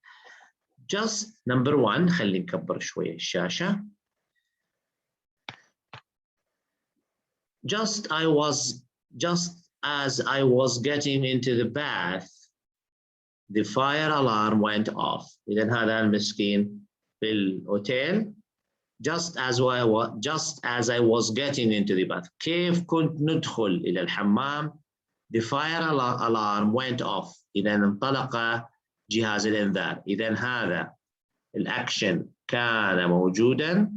[SPEAKER 1] Just number 1، خلي نكبر شوية الشاشة. Just as I was getting into the bath, the fire alarm went off. إذن هذا المسكين في الأوتيل just as I was getting into the bath. كيف كنت ندخل إلى الحمام. The fire alarm went off. إذا انطلق جهاز الإنذار. إذا هذا الأكشن كان موجودا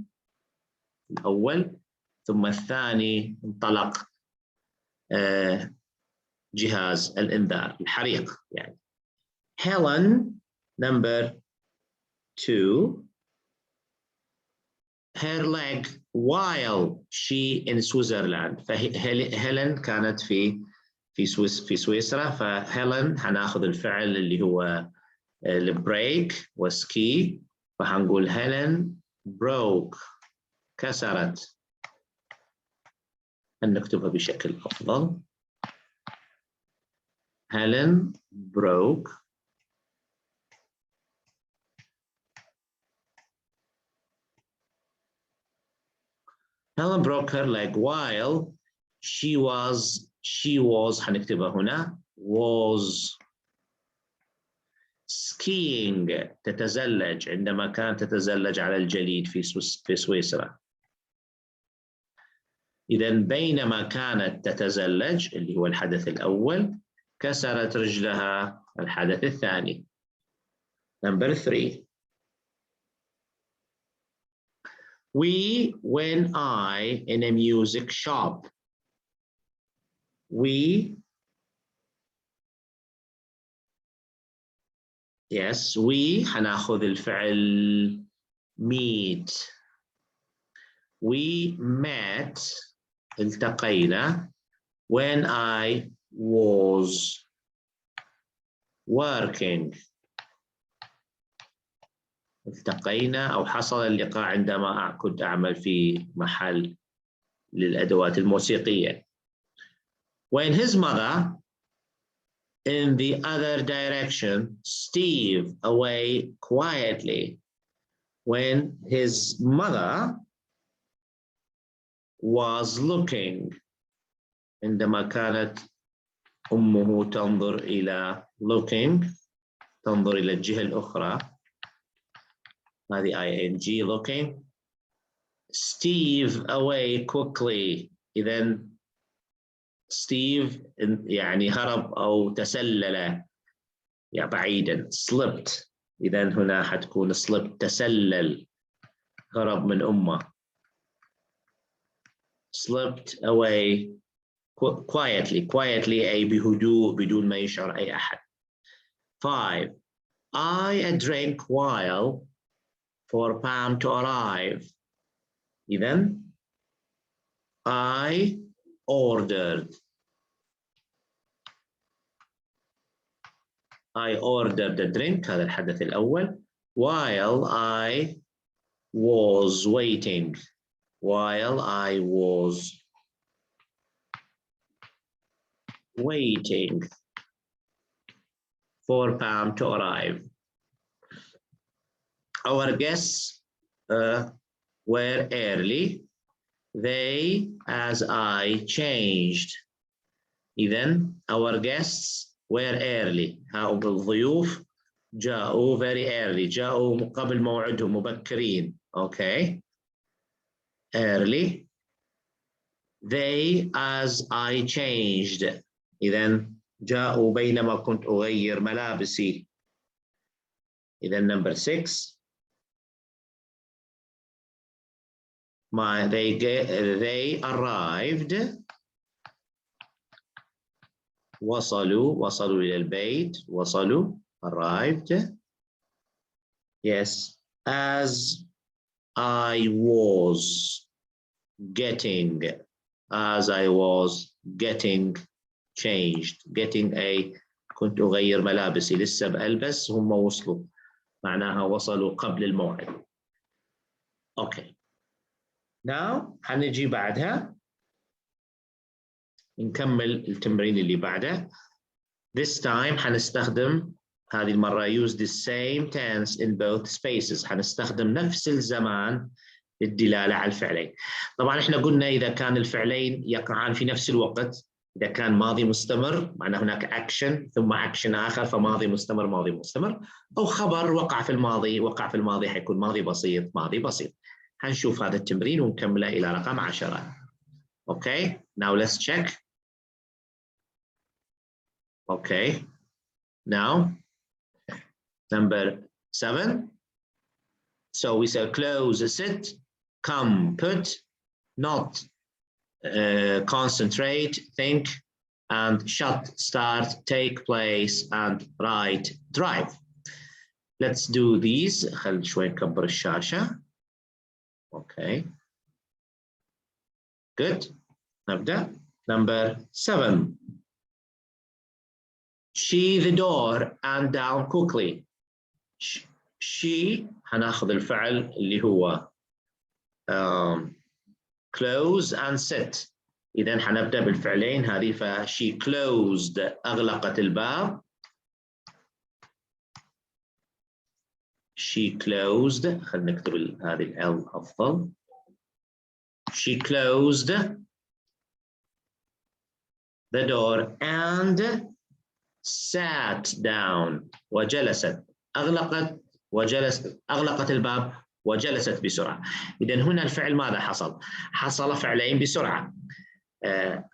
[SPEAKER 1] الأول، ثم الثاني انطلق جهاز الإنذار الحريق يعني. Helen number 2, her leg while she in Switzerland. فهيلين كانت في سويسرا، فهيلين هناخذ الفعل اللي هو البريك وسكي، فهنقول هيلين broke كسرت. نكتبها بشكل أفضل. Helen broke her leg while she was هنكتبها هنا was skiing تتزلج، عندما كانت تتزلج على الجليد في سويسرا. إذا بينما كانت تتزلج اللي هو الحدث الأول كسرت رجلها الحدث الثاني. Number 3. When I in a music shop. Yes, هناخذ الفعل meet. We met التقينا when I was working. التقينا أو حصل اللقاء عندما كنت أعمل في محل للأدوات الموسيقية. When his mother in the other direction, Steve away quietly. When his mother was looking, عندما كانت أمه تنظر إلى looking، تنظر إلى الجهة الأخرى، هذه ing looking. Steve away quickly. إذا ستيف يعني هرب أو تسلل يعني بعيدا. slipped. إذا هنا حتكون slipped تسلل، هرب من أمه. slipped away quietly أي بهدوء بدون ما يشعر أي أحد. 5. I drank while for Pam to arrive. إذا I ordered the drink، هذا الحدث الأول. while I was waiting for Pam to arrive. Our guests were early. They as I changed. إذن our guests were early. هؤلاء الضيوف جاءوا very early، جاءوا قبل موعدهم، مبكرين. Okay. Early. They as I changed. إذن جاءوا بينما كنت أغير ملابسي. إذن number 6. They arrived. وصلوا إلى البيت. arrived. Yes, as I was getting changed. كنت أغير ملابسي، لسه بألبس، هم وصلوا، معناها وصلوا قبل الموعد. Okay. Now حنجي بعدها نكمل التمرين اللي بعده. This time حنستخدم هذه المرة use the same tense in both spaces. حنستخدم نفس الزمان للدلالة على الفعلين. طبعا احنا قلنا إذا كان الفعلين يقعان في نفس الوقت، إذا كان ماضي مستمر معناه هناك أكشن ثم أكشن آخر، فماضي مستمر، أو خبر وقع في الماضي حيكون ماضي بسيط. حنشوف هذا التمرين ونكمله إلى رقم 10. Okay, now let's check. Okay, now number 7. So we say close, sit, come, put, not, concentrate, think, and shut, start, take place, and write, drive. Let's do these. خل شوي نكبر الشاشة. Okay. Good. نبدأ. Number 7. She the door and down quickly. She هناخذ الفعل اللي هو close and sit. إذن حنبدأ بالفعلين هذه. she closed أغلقت الباب. she closed. خلينا نكتب هذه ال أفضل. she closed the door and sat down. وجلست. أغلقت الباب وجلست بسرعة. إذن هنا الفعل ماذا حصل؟ حصل فعلين بسرعة.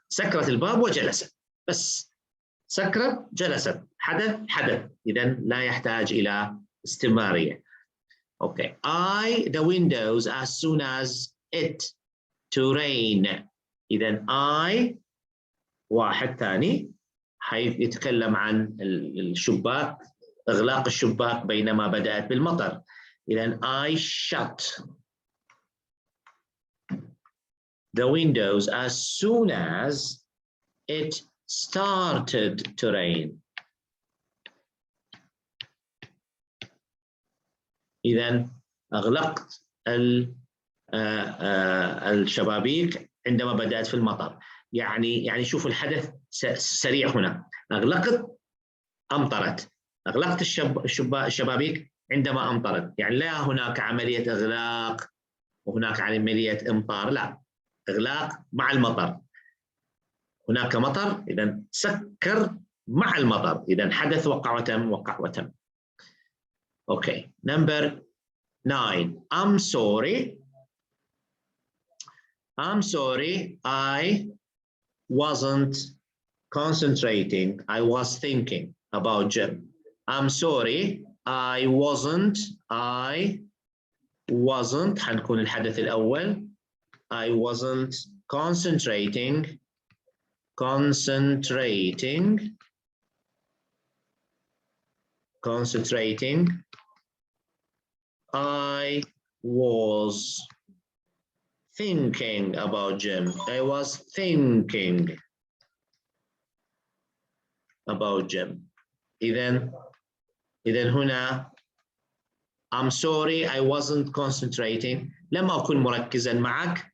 [SPEAKER 1] سكرت الباب وجلست. بس سكرت جلست. حدث. إذن لا يحتاج إلى استمرارية. Okay. The windows as soon as it to rain. إذن واحد ثاني يتكلم عن الشباك، إغلاق الشباك بينما بدأت بالمطر. إذن I shut the windows as soon as it started to rain. إذن أغلقت الشبابيك عندما بدأت في المطر. يعني شوفوا الحدث سريع هنا. أغلقت أمطرت. أغلقت الشبابيك عندما أمطرت. يعني لا هناك عملية إغلاق وهناك عملية إمطار. لا، إغلاق مع المطر. هناك مطر إذن سكر مع المطر. إذن حدث وقع وتم وقع وتم. Okay. Number 9. I'm sorry. I wasn't concentrating. I was thinking about Jim. I'm sorry. I wasn't. حنكون الحدث الأول. I wasn't concentrating. I was thinking about Jim. I was thinking about Jim. إذن هنا I'm sorry I wasn't concentrating. لم أكن مركزا معك.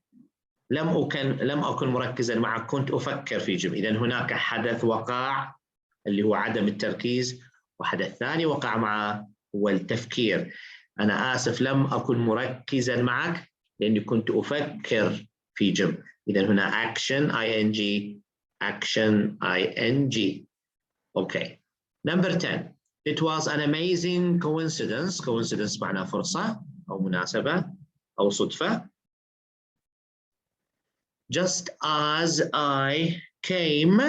[SPEAKER 1] لم أكن مركزا معك. كنت أفكر في جيم. إذن هناك حدث وقع اللي هو عدم التركيز، وحدث ثاني وقع معه هو التفكير. أنا آسف لم أكن مركزا معك لأني كنت أفكر في جيم. إذن هنا action ing. Okay. Number 10. It was an amazing coincidence. Coincidence معناه فرصة أو مناسبة أو صدفة. Just as I came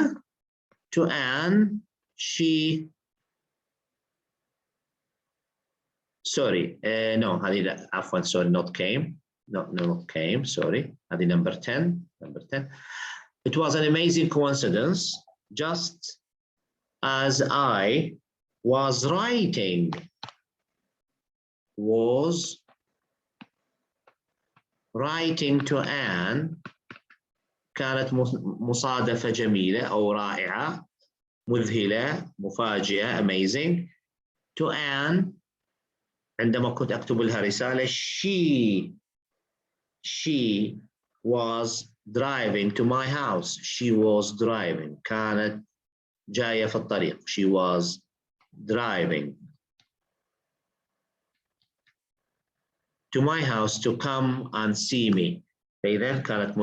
[SPEAKER 1] to Anne, she... Sorry, no, هذه لا، عفوا, sorry, not came. No, not came, sorry. هذه number 10. It was an amazing coincidence. Just as I was writing to Anne, كانت مصادفة جميلة أو رائعة، مذهلة، مفاجئة, amazing. To Anne, عندما كنت أكتب لها رسالة, she was driving to my house. She was driving. كانت جاية في الطريق. She was driving to my house to come and see me. فإذا كانت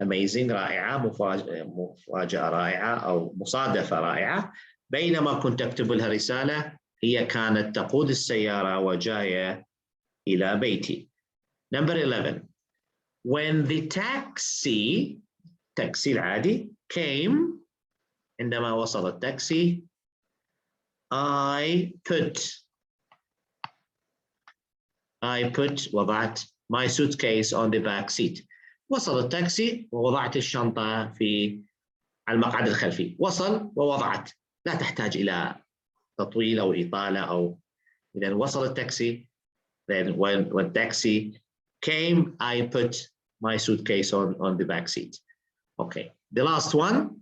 [SPEAKER 1] amazing رائعة، مفاجأة رائعة أو مصادفة رائعة. بينما كنت أكتب لها رسالة هي كانت تقود السيارة وجاية إلى بيتي. Number 11. When the taxi العادي came, عندما وصل التاكسي, I put وضعت my suitcase on the back seat. وصل التاكسي ووضعت الشنطة في المقعد الخلفي. وصل ووضعت، لا تحتاج إلى تطويل أو إطالة أو إذا وصل التاكسي. Then when taxi came, I put my suitcase on the back seat. Okay, the last one.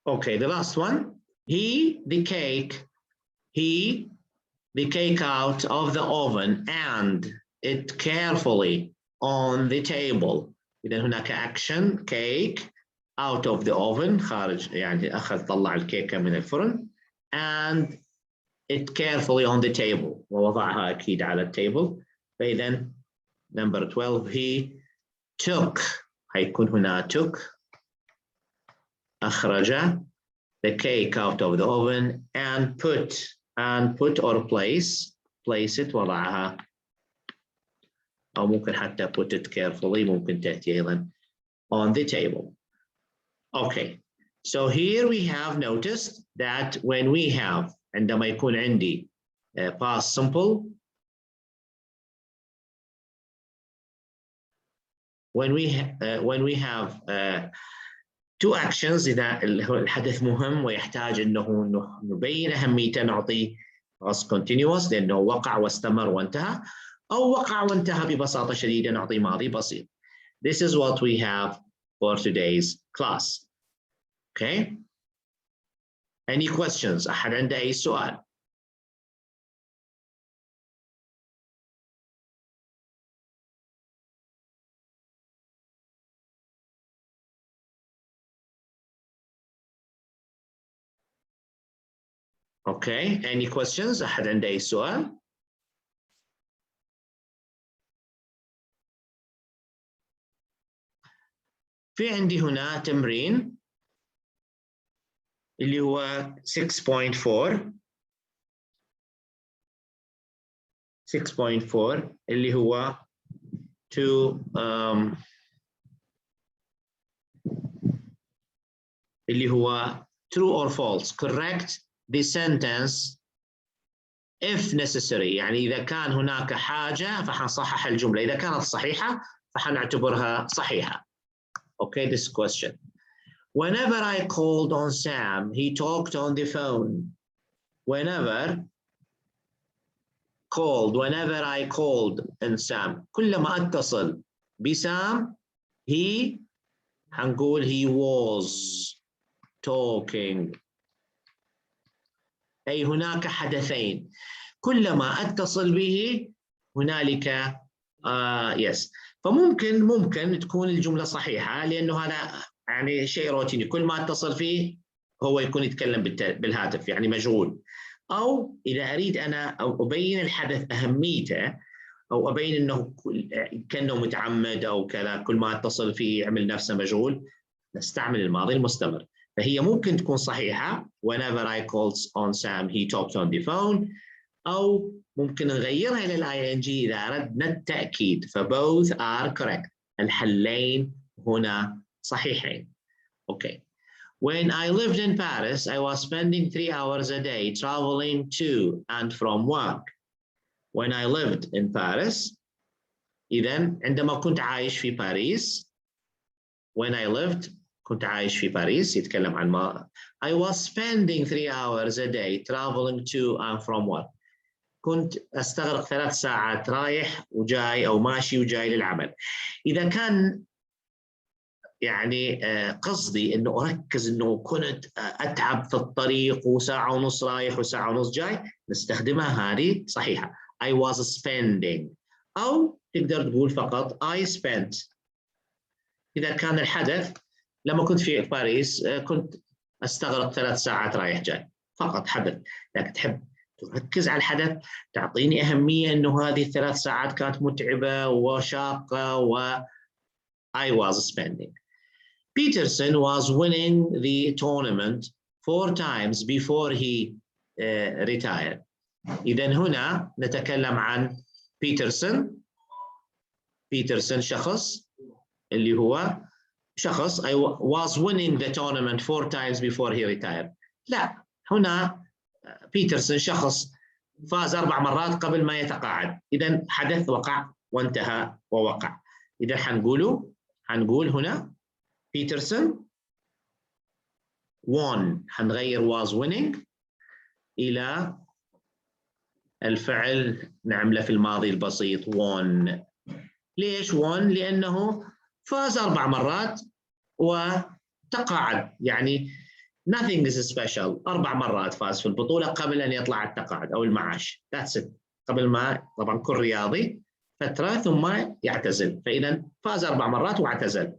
[SPEAKER 1] Okay, the last one. He the cake out of the oven and it carefully on the table. إذا هناك action cake out of the oven خارج يعني طلع الكيكة من الفرن and it carefully on the table ووضعها أكيد على التيبل. فإذا number 12 he took هيكون هنا took أخرج the cake out of the oven and put or place it وضعها أو ممكن حتى put it carefully ممكن تأتي أيضا on the table. Okay, so here we have noticed that when we have عندما يكون عندي past simple, when we have two actions إذا الحدث مهم ويحتاج إنه نبين أهميته نعطي past continuous لأنه وقع واستمر وانتهى أو وقع وانتهى ببساطة شديدة نعطي ماضي بسيط. This is what we have for today's class. Okay? Any questions? أحد عنده أي سؤال؟ Okay, any questions? أحد عنده أي سؤال؟ في عندي هنا تمرين اللي هو 6.4 اللي هو اللي هو true or false. Correct the sentence if necessary. يعني إذا كان هناك حاجة فحنصحح الجملة. إذا كانت صحيحة فحنعتبرها صحيحة. Okay, this question. Whenever I called on Sam, he talked on the phone. Whenever I called on Sam, كلما أتصل بسام هنقول he was talking. أي هناك حدثين كلما أتصل به هنالك yes. فممكن تكون الجملة صحيحة لأنه هذا يعني شيء روتيني كل ما اتصل فيه هو يكون يتكلم بالهاتف يعني مشغول. أو إذا أريد أنا أبين الحدث أهميته أو أبين أنه كأنه متعمد أو كذا كل ما اتصل فيه يعمل نفسه مشغول نستعمل الماضي المستمر. فهي ممكن تكون صحيحة whenever I called on Sam he talked on the phone أو ممكن نغيرها إلى ال ing إذا أردنا التأكيد. فboth are correct. الحلين هنا صحيحين. Okay. When I lived in Paris, I was spending 3 hours a day traveling to and from work. When I lived in Paris, إذن عندما كنت عايش في باريس. When I lived كنت عايش في باريس يتكلم عن ما. I was spending 3 hours a day traveling to and from work. كنت أستغرق 3 ساعات رايح وجاي أو ماشي وجاي للعمل. إذا كان يعني قصدي إنه أركز إنه كنت أتعب في الطريق وساعة ونص رايح وساعة ونص جاي نستخدمها هذه صحيحة. I was spending أو تقدر تقول فقط I spent. إذا كان الحدث لما كنت في باريس كنت أستغرق 3 ساعات رايح جاي فقط حدث. لكن تحب تركز على الحدث، تعطيني أهمية أنه هذه ال3 ساعات كانت متعبة وشاقة و I was spending. Peterson was winning the tournament 4 times before he retired. إذن هنا نتكلم عن بيترسون. بيترسون شخص اللي هو شخص I was winning the tournament 4 times before he retired. لا، هنا بيترسون شخص فاز 4 مرات قبل ما يتقاعد. إذن حدث وقع وانتهى ووقع. إذا حنقول هنا بيترسون won، حنغير was winning إلى الفعل نعمله في الماضي البسيط won. ليش won؟ لأنه فاز 4 مرات وتقاعد، يعني nothing is special. 4 مرات فاز في البطولة قبل أن يطلع التقاعد أو المعاش. That's it. قبل ما طبعا كل رياضي فترة ثم يعتزل، فإذا فاز 4 مرات واعتزل.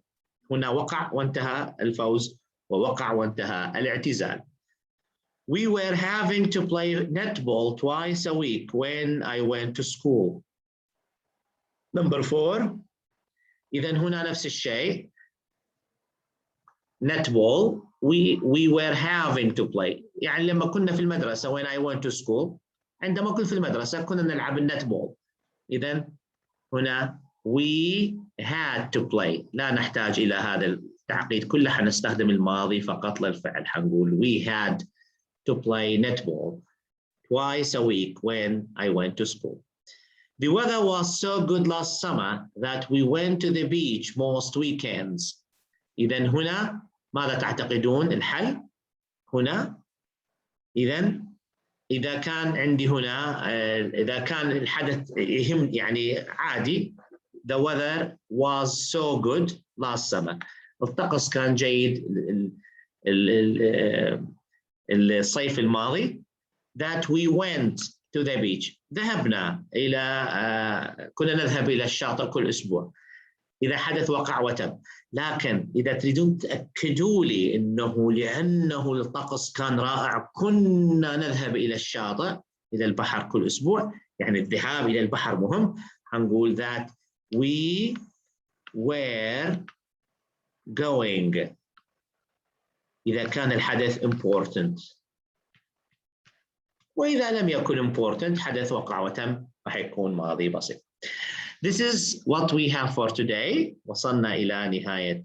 [SPEAKER 1] هنا وقع وانتهى الفوز، ووقع وانتهى الاعتزال. We were having to play netball twice a week when I went to school. Number 4. إذا هنا نفس الشيء. Netball we were having to play، يعني لما كنا في المدرسة when I went to school، عندما كنت في المدرسة كنا نلعب النتبول. إذا هنا we had to play، لا نحتاج إلى هذا التعقيد كله، حنستخدم الماضي فقط للفعل. حنقول we had to play netball twice a week when I went to school. The weather was so good last summer that we went to the beach most weekends. إذا هنا ماذا تعتقدون الحل؟ هنا إذا كان عندي هنا إذا كان الحدث يهم يعني عادي، the weather was so good last summer، الطقس كان جيد الصيف الماضي. that we went to the beach، ذهبنا إلى كنا نذهب إلى الشاطئ كل أسبوع. إذا حدث وقع وتم. لكن إذا تريدون تأكدوا لي أنه لأنه الطقس كان رائع كنا نذهب إلى الشاطئ إلى البحر كل أسبوع، يعني الذهاب إلى البحر مهم، هنقول that we were going إذا كان الحدث important. وإذا لم يكن important، حدث وقع وتم، راح يكون ماضي بسيط. This is what we have for today. وصلنا إلى نهاية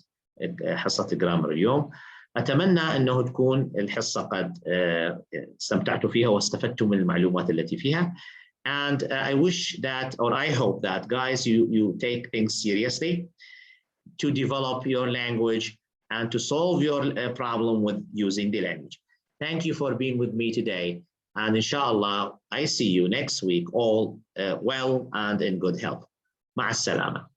[SPEAKER 1] حصة الجرامر اليوم. أتمنى أنه تكون الحصة قد استمتعتوا فيها واستفدتوا من المعلومات التي فيها. And I wish that, or I hope that, guys, you take things seriously to develop your language and to solve your problem with using the language. Thank you for being with me today. And inshallah, I see you next week, all well and in good health. مع السلامة.